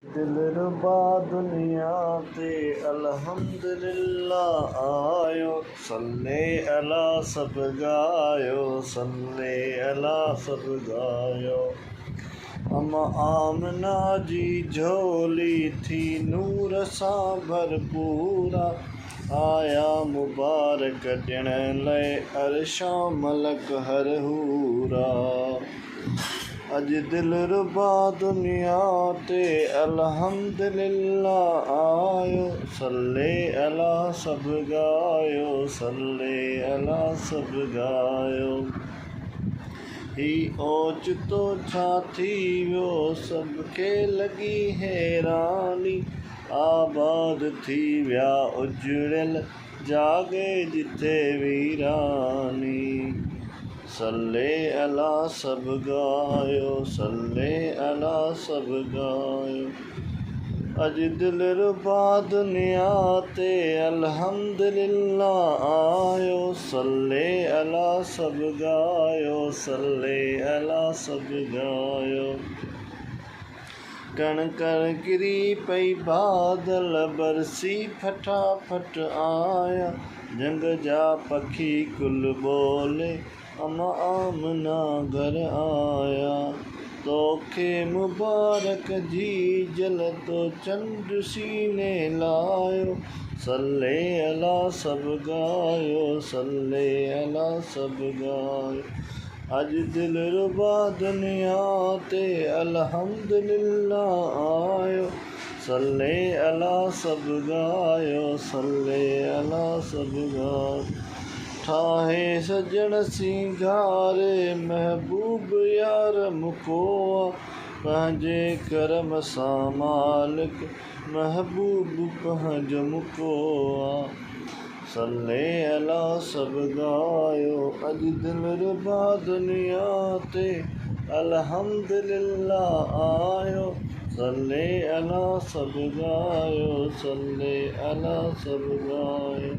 दिलरुबा दुनिया ते अल्हम्दुलिल्लाह आयो, सल्ले अला सब गायो, सल्ले अला सब गायो। अम्मा आमना जी झोली थी नूर सां भरपूरा, आया मुबारक ॾिण लय अर्शां मलक हर हूरा। अज दिलरुबा दुनिया ते अल्हम्दुलिल्लाह आयो, सल्ले अला सब गायो, सल्ले अला सब गायो। ही ओचितो छा थी वियो सबके लगी हैरानी, आबाद थी विया उजड़ियल जागे जिथे वीरानी। सल्ले अला सब गायो, सल्ले अला सब गायो। अज दिलरुबा दुनिया ते अल्हम्दुलिल्लाह आयो, सल्ले अला सब गायो, सल्ले अला सब गायो। कणकर किरी पई बादल बरसी फटाफट आया, जंग जा पखी कुल बोले अम्मा आमना घर आया। तोखे मुबारक जी जलतो चंड सीने लायो, सल्ले अला सब गायो, सल्ले अला सब गायो। अज दिलरुबा दुनिया ते अल्हम्दुलिल्लाह आयो, सल्ले अला सब गायो, सल्ले अला सब गायो। ठाहे सजण सिंगारे महबूब यार मुको, पंहिंजे करम सां मालिक महबूब पंहिंजो मुको। सल्ले अला सब गायो, अज दिलरुबा दुनिया ते अल्हम्दुलिल्लाह आयो, सल्ले अला सब गायो, सल्ले अला सब गायो।